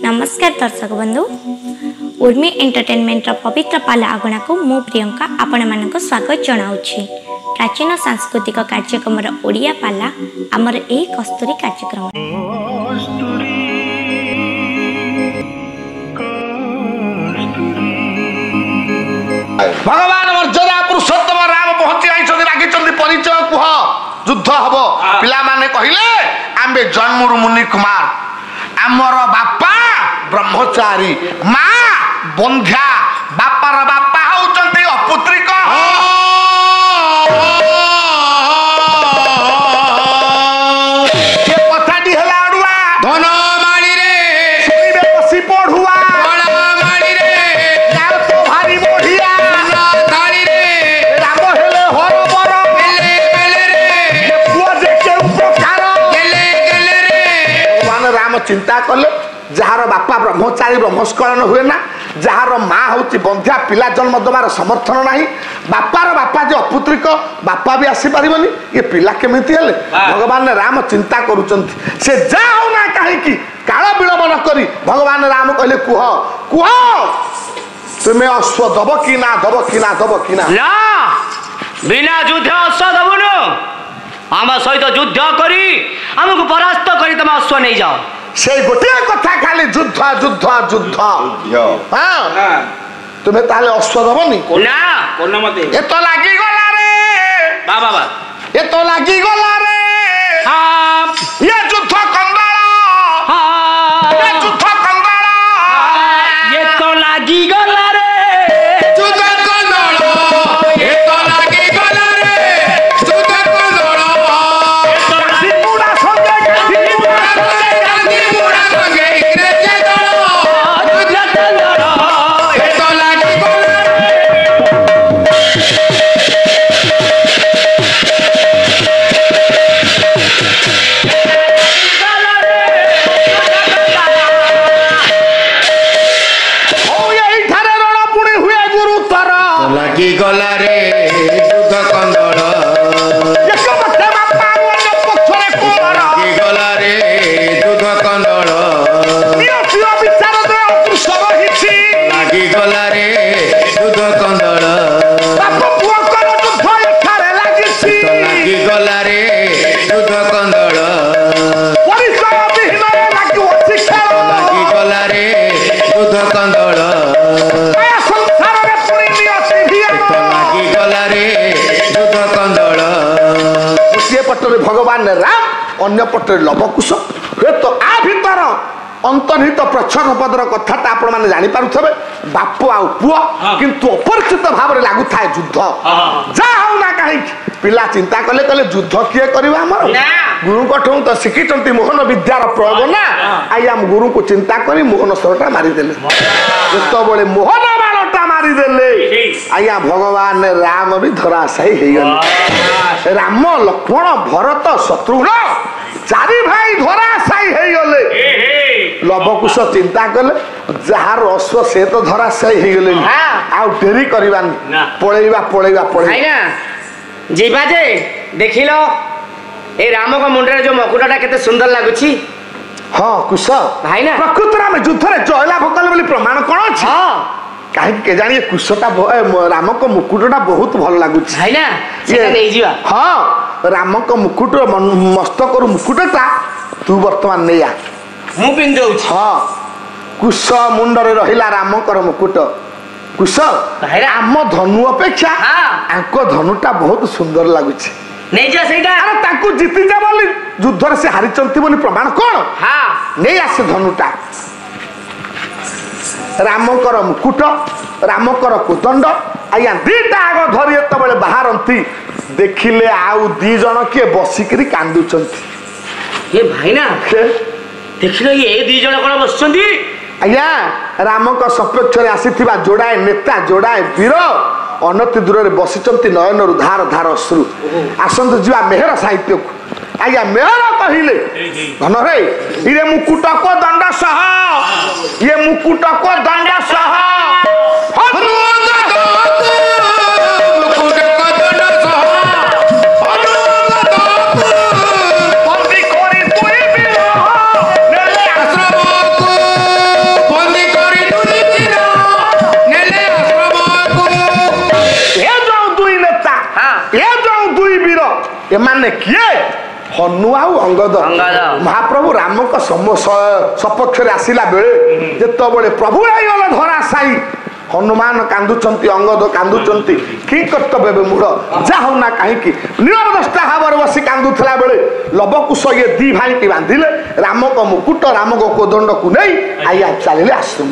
नमस्कार दर्शक बंधु उर्मी एंटरटेनमेंट पवित्र पाला आगणा को मु प्रियंका आपण मानक स्वागत जनाऊँगी। प्राचीन सांस्कृतिक कार्यक्रम ओडिया पाला आमर ए कस्तूरी कार्यक्रम भगवान मर्यादा पुरुषोत्तम राम पहुंची आई परिचय कुह युद्ध हम पिला माने कहले आम्बे जन्मरु मुनि कुमार आमर बापा ब्रह्मचारी माँ बंध्या बापार बापा होचंती अपुत्रिक ये कथाटी हला अडुआ धन माड़ी रे सुनिबे बसी पढुआ बड़ा माड़ी रे नाम तो भारी मोढिया थाली रे राम हेले हर बर गेले गेले रे ये पुआ जे के उपकार गेले गेले रे भगवान राम चिंता कले जार बापा ब्रह्मचारी ब्रह्मस्खलन हुए ना जार माँ हूँ बंध्या पिला जन्म दबार समर्थन ना बापार बापा जो अपुत्रिक बापा भी आसी पारिबनी ये पिला केमिति हेले भगवान राम चिंता करूचंती से जाओ ना कहीं काल विलंब न करी भगवान राम कहले कुह कुह तुम्हें अश्व दब कि ना दब कि ना दब कि ना ना बिना युद्ध अश्व दबुनु आम सहित युद्ध करी आमको परास्त करी तुम अश्व नहीं जाओ से गोटे कथा खाली युद्ध युद्ध युद्ध हाँ तुम्हें ताले अश्व दबनी ना कोन मते ये तो लागी गला रे बाबा ये तो लागी गला रे हां ये युद्ध कंदाला हां ये युद्ध कंदाला ये तो लागी गला रे युद्ध कंदाला ये तो लागी गला रे युद्ध कंदाला ये तो लागी मुड़ा संगे गांधी मुड़ा संगे इंग्रेज दलो युद्ध कंदाला ये तो लागी गला लागी गला रे युद्ध कंदल लागी गला रे युद्ध कंदल लागी गला रे युद्ध कंदल लागी गला रे युद्ध कंदल लागी गला रे युद्ध कंदल पटरे भगवान राम अन्य पटरे लवकुश हे तो आ भीतर अंतर्निहित प्रच्छन्न पदर कथा आपण माने जानि पारुथबे बाप आ पुआ किंतु अपरिचित भाव रे लागु थाए युद्ध जा हो ना कहीं पिला चिंता कले कले युद्ध किए करबा हमर गुरु कठौ तो शिखिचंती मोहन विद्यार प्रयोग ना आई हम गुरु को चिंता करी मोहन सरटा मारी देले जतो बळे मोहन बाणटा मारी देले आया भगवान राम भी धराशायी हे गले राम लक्ष्मण भरत शत्रुघ्न चारि भाई धराशायी हे गले लवकुश चिंता कले जार अश्व से तो धराशायी हे गले आ डेरी करबानी पळेइबा पळेइबा पळेइबा जीवा जे देखिलो ए राम को मुंडरे जो मकुटाटा केते सुंदर लागुची हां कुश भाई ना प्रकृति राम युद्ध रे जयला भकल बोली प्रमाण कोन अछि हां काहे के जानी कुशटा राम को मुकुटटा बहुत भल लागुची भाई ना सेटा नै जीवा हां राम को मुकुट मस्तक रु मुकुटटा तू वर्तमान नै आ मु पिंदौ हां कुश मुंड रे रहिला राम को मुकुट कुश आम धनु अपेक्षा आंको धनुटा बहुत सुंदर लागुची नहीं जा सेटा अरे ताकू जीति जा बोली युद्ध रे से हारिचंती बोली प्रमाण कोन हां नहीं आसे धनुटा रामकर मुकुट रामकर कोदंड आया दीटा आग धरी एत बळे बाहरंती देखिले आउ दी जण के बसिकरी कांदुचंती ये भाई ना देखिलो ये दी जण कोन बसचंती आया रामक सपेक्ष रे आसीथिबा जोड़ाए नेता जोड़ाए वीर अनति दूर रे बसिचंती नयन रु धार धार अश्रु आसंत जीवा मेहर साहित्य को आया मेहर कहिले धन रे इरे मुकुट को दंड सह ये मुकुट को दंड सह एमाने किए हनु आउ अंगद महाप्रभु राम सपक्ष आसला बेले जिते प्रभु आईगले धरा साई हनुमान कांदुचंती अंगद कांदुचंती कि कर्तव्य मूढ़ जा होना कहीं नीरव दस्ता भाव बसी कांदुला बेले लवकुश ये दी भाई की बांधिले राम को मुकुट राम को कोदंड को नहीं आइया चलिए आश्रम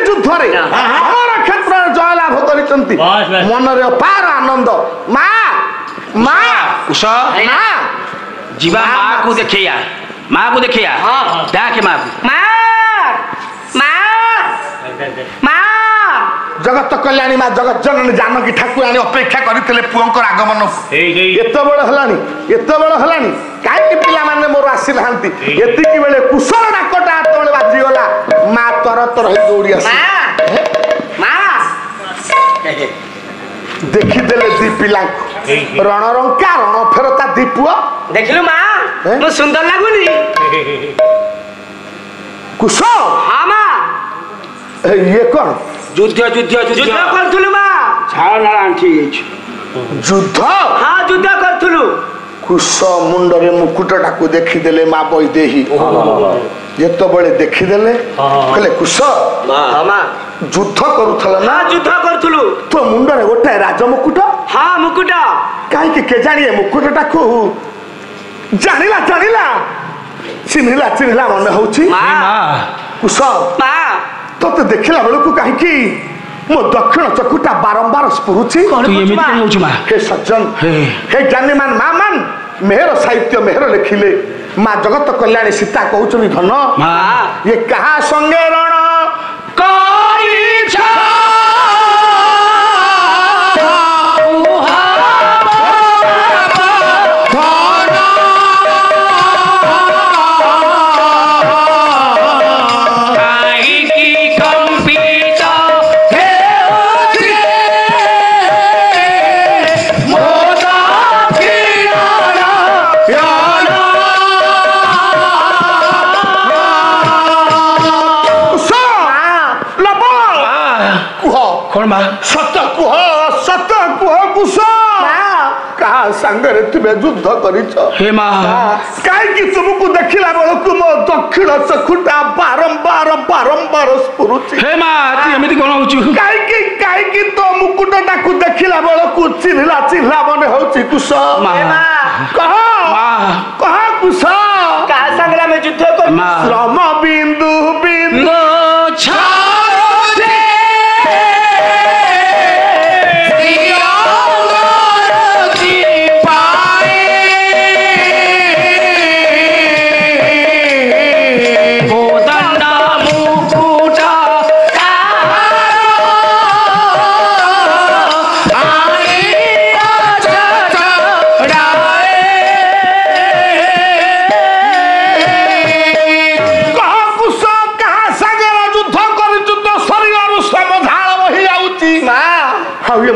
युद्ध अमर क्षेत्र जयलाभ कर मनरे अपार आनंद जीवा माँ को देखिया देख माँ जगत कल्याणी माँ जगत जननी जानकी ठाकुराणी अपेक्षा करते पुओंकर आगमन एत बड़ हलानी कहीं पिला माने मोर आसी ना एतिकी बेले कुशल डाकटा हाथ बेले बाजीगला माँ तर तर दौड़ी आस देखीदेले दी पिला रणरंका रण फेरता दी पुआ देखलु माँ मु सुंदर लागुनी कुशल हाँ माँ ये कौन युद्ध करथुलु माँ झाड़ नाला आंठी युद्ध हाँ युद्ध करथुलु कुश मुंडरे मुकुटटा को देखीदेले माँ बैदेही जिते देखीदेले कहले कुश युद्ध करूथल ना युद्ध करथुलु तो मुंडरे गोटे राज मुकुट हाँ मुकुट कहीं के जानिए मुकुटटा को जानिला चिन्हिला मन होउछि कुश तो देखला बेलू कहीं मो दक्षिण चकुटा बारंबार स्फुरुची हे सज्जन हे ज्ञानी मान माँ मान मेहर साहित्य मेहर लिखिले माँ जगत कल्याणी सीता कहउछनी धन ये कहा संगे रण सत कुह कुश कहा संगरे तुमे युद्ध करिछ हे माँ कहीं तुमको देखला बेलू मो दक्षिण चक्षुटा बारंबार स्फुरुची हे माँ तू एमिति कोन होछु कहीं तो मुकुटटा को देखला बेलू चिन्हिला मन होछि कुश कह कुश कहा संग्राम में युद्ध कर श्रम बिंदु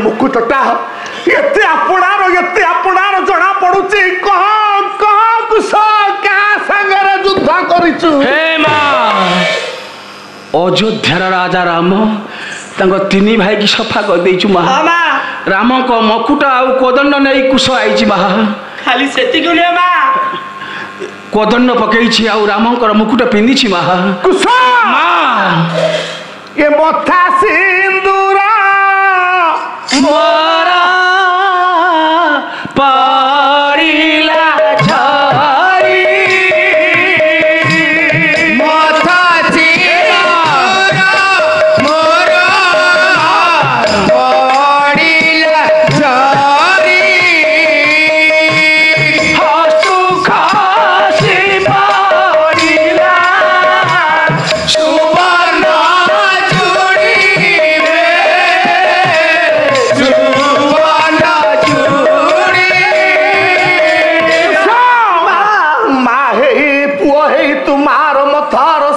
मुकुटटा एते आपणार जना पड़ुची कह कुश क्या संगरे युद्ध करिछु हे माँ अयोध्यार राजा राम तांको तीन भाई की सफा कर देइछु माँ राम को मकुट आउ कोदंड नहीं कुश आइछि माँ खाली सेति गुलिया माँ कोदंड पकईछि आउ राम को मुकुट पिंदिछि माँ कुश माँ ये मथा सिंदूरा मोरा पड़िला झरी मथा सिंदूरा मोरा पड़िला झरी हसु खासी पड़िला सुवर्ण चूड़ी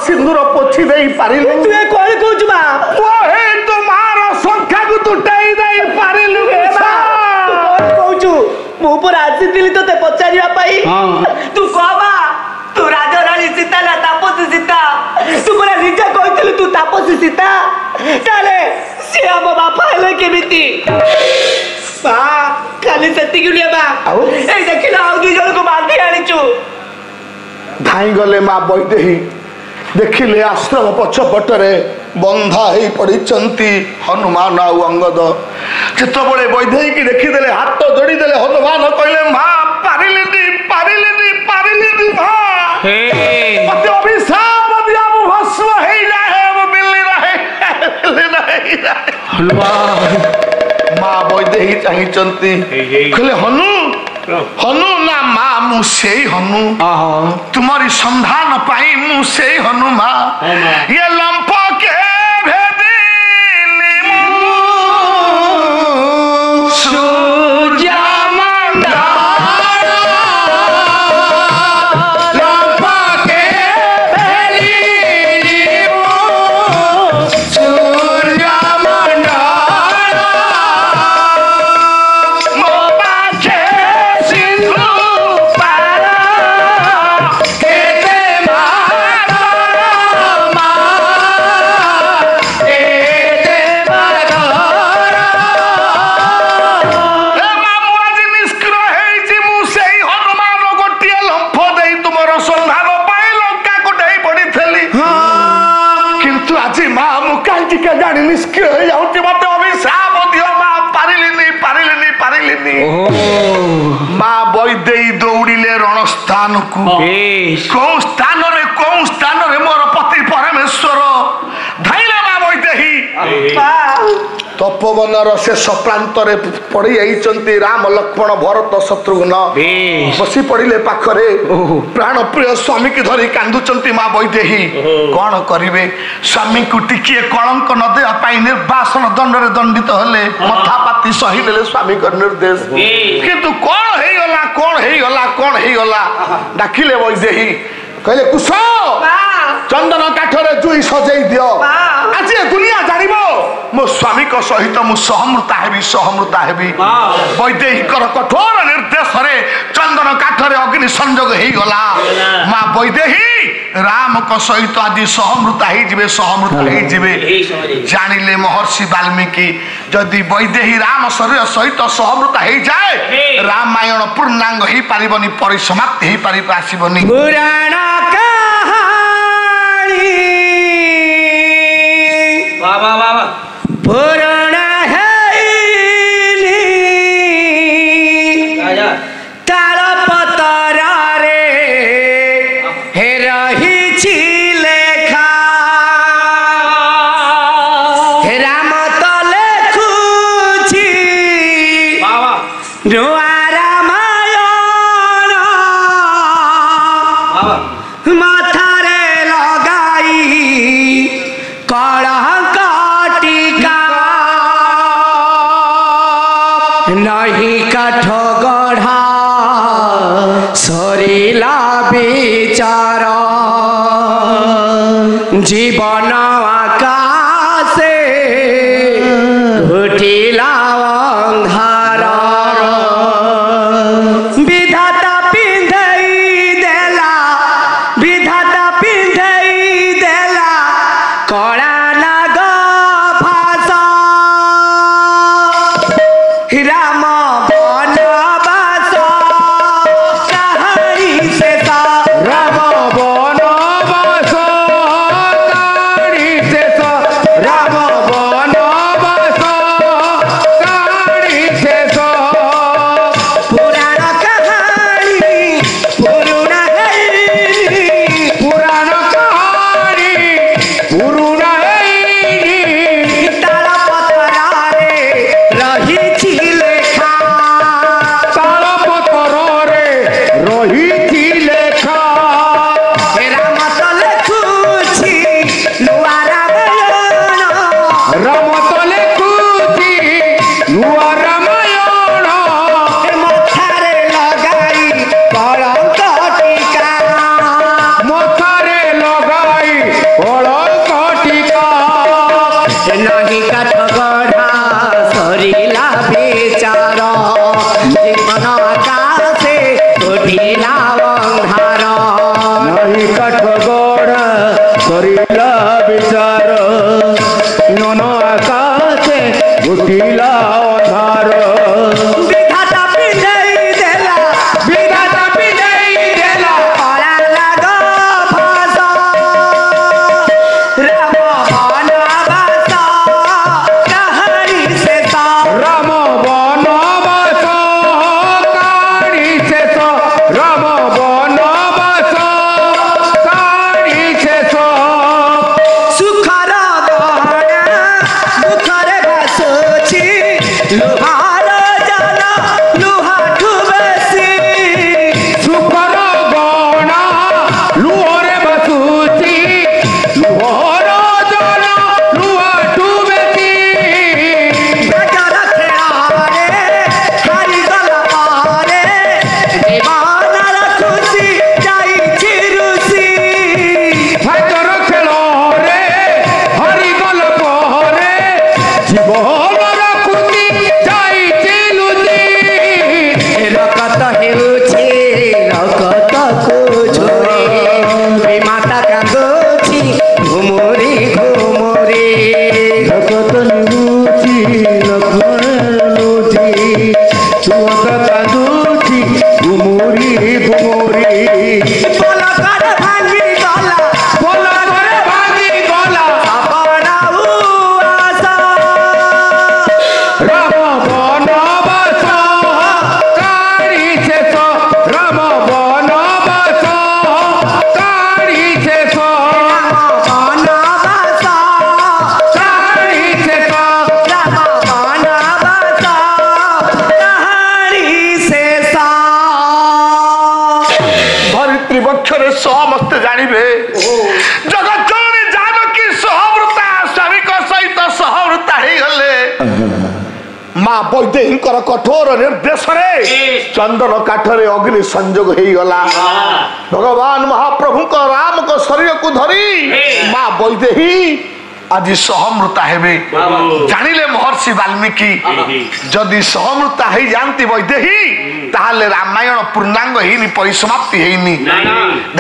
सिंदूर पोछि दे पारिलु तू ए कोन कहू बा ओहे तुम्हार संख्या को तुटाई दे पारिलु ए बा तू कहू मु पर आसी दिली तते पचारिया पाई तू कहबा तू राजा रानी सीता ना तापसी सीता तू बोला निजा कहथिलु तू तापसी सीता ताले से हम बापा हेले केमिति बा खाली सेतिक लिए बा आउ ए देखिला आउ दी जण को बांधी आनिचु धाई गले माँ बैदेही देखिले आश्रम पछपटरे बंधा ही पड़िचंती हनुमान आउ अंगद जितबले बैदेही की देखिदेले हाथ जोड़ीदेले हनुमान कहले माँ पारिलिनी पारिलिनी पारिलिनी माँ मते अभिशाप दिया मु भस्म हेई रहे मु मिलनी रहे हनुमान माँ बैदेही चाहिचंती कहले हनु हनु ना माँ मुझे हनु तुम्हारी संधान पाई मुझे हनु माँ ये लंप के भेदी सूर्य स्थान को कौ स्थान रे मोर पति परमेश्वर धैले माँ बैदेही तपोवन शेष प्रांत पड़ी जाइछन्ति राम लक्ष्मण भरत शत्रुघ्न बसी पड़िले पाखरे प्राण प्रिय स्वामी की धरी कांदुचन्ति माँ बैदेही कौन करिवे स्वामी को टिकिए कलंक न देवा पाई निर्वासन दंड रे दंडित हेले मथा पाती सही ले स्वामी का निर्देश किंतु कौन हेई गला डाकिले बैदेही कहले कुश चंदन काठरे जुई सजई दियो आज दुनिया जानिबो मो स्वामी को सहित मु सहमृता हेबी बैदेही कठोर निर्देश रे चंदन काठरे अग्नि संयोग हेई गला मां बैदेही राम को सहित आज सहमृता हेई जिवे जानिले महर्षि वाल्मीकि जदि बैदेही राम शरीर सहित सहमृता हेई जाए रामायण पूर्णांग हेई पारिबनी परिसमाप्ति हेई पारि आसीबनी पुराण बाबा पुराण ताल पतर रे रही लेखा राम तो लेखुची नुआ रामायण माथारे लगाई कलंक टीका नहीं काठ गढ़ा सरिला विचार जीवन आकाशे घुटिला अंधार विधाता पिंधई देला कड़ा नाग फास राम बनवास कहानी शेष राम बनवास कहानी शेष राम बनवास कहानी शेष पुराण कहानी पुरुण पुराण कहानी पुरुण ताल पतर रही लेखा ताल पतर रही लेखा राम तो लेखुची नुआ रामायण राम तो लेखुची नुआ रामायण मथारे लगाई कलंक टीका मथारे लगाई कलंक टीका नहीं काठ गढ़ा सरिला विचार जीवन आकाशे घुटिला अंधार नहीं काठ गढ़ा सरिला विचार नन आकाशे घुटिला अंधार विधाता জীবন রকুতি যাইছে লুচি রকত হেউছে রকতকু ঝরে ওই মাতা কাঁদুছি ঘুমুরি ঘুমুরি রকত নিবুছি রকলুচি তুমত কাঁদুছি ঘুমুরি ঘুমুরি পলকরে ভাঙি গলা পলকরে ভাঙি গলা আপনাউ আশা রাম বনবাস কারি শেষ রাম বনবাস কারি শেষ বনবাস কারি শেষ রাম বনবাস কারি শেষ ଧରିତ୍ରୀ ବକ୍ଷରେ ସମସ୍ତେ ଜାଣିବେ ଜଗତ ଜନନୀ ଜାନକୀ ସହବୃତା ସ୍ୱାମୀଙ୍କ ସହିତ ସହବୃତା ହେଇଗଲେ ମା ବୈଦେହୀଙ୍କର କଠୋର ନିର୍ଦ୍ଦେଶରେ ଚନ୍ଦନ କାଠରେ ଅଗ୍ନି ସଂଯୋଗ ହେଇଗଲା ଭଗବାନ ମହାପ୍ରଭୁଙ୍କ ରାମଙ୍କ ଶରୀରକୁ ଧରି ମା ବୈଦେହୀ ଆଜି ସହମୃତା ହେବେ ଜାଣିଲେ ମହର୍ଷି ବାଲ୍ମୀକି ଯଦି ସହମୃତା ହେଇଯାଆନ୍ତି ବୈଦେହୀ ତାହେଲେ ରାମାୟଣ ପୂର୍ଣ୍ଣାଙ୍ଗ ହେଇନି ପରିସମାପ୍ତି ହେଇନି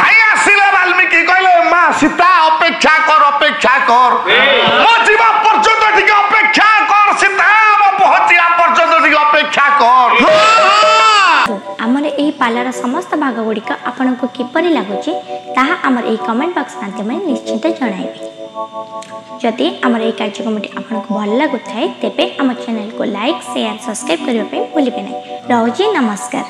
ଧାଇଁ ଆସିଲେ ବାଲ୍ମୀକି କହିଲେ ମା ସୀତା ଅପେକ୍ଷା କର ମୋ ଯିବା ପର୍ଯ୍ୟନ୍ତ ଟିକେ ଅପେକ୍ଷା କର ସୀତା ମୋ ପହଞ୍ଚିବା ପର୍ଯ୍ୟନ୍ତ ଟିକେ ଅପେକ୍ଷା କର ଆମର ଏହି ପାଲାର ସମସ୍ତ ଭାଗ ଗୁଡ଼ିକ ଆପଣଙ୍କୁ କିପରି ଲାଗୁଛି ତାହା ଆମର ଏହି କମେଣ୍ଟ ବକ୍ସ ମାଧ୍ୟମରେ ନିଶ୍ଚିତ ଜଣାଇବେ ଯଦି ଆମର ଏହି କାର୍ଯ୍ୟକ୍ରମଟି ଆପଣଙ୍କୁ ଭଲ ଲାଗୁଥାଏ ତେବେ ଆମ ଚ୍ୟାନେଲକୁ ଲାଇକ୍ ସେୟାର ସବସ୍କ୍ରାଇବ୍ କରିବା ପାଇଁ ଭୁଲିବେ ନାହିଁ ରହୁଛି ନମସ୍କାର।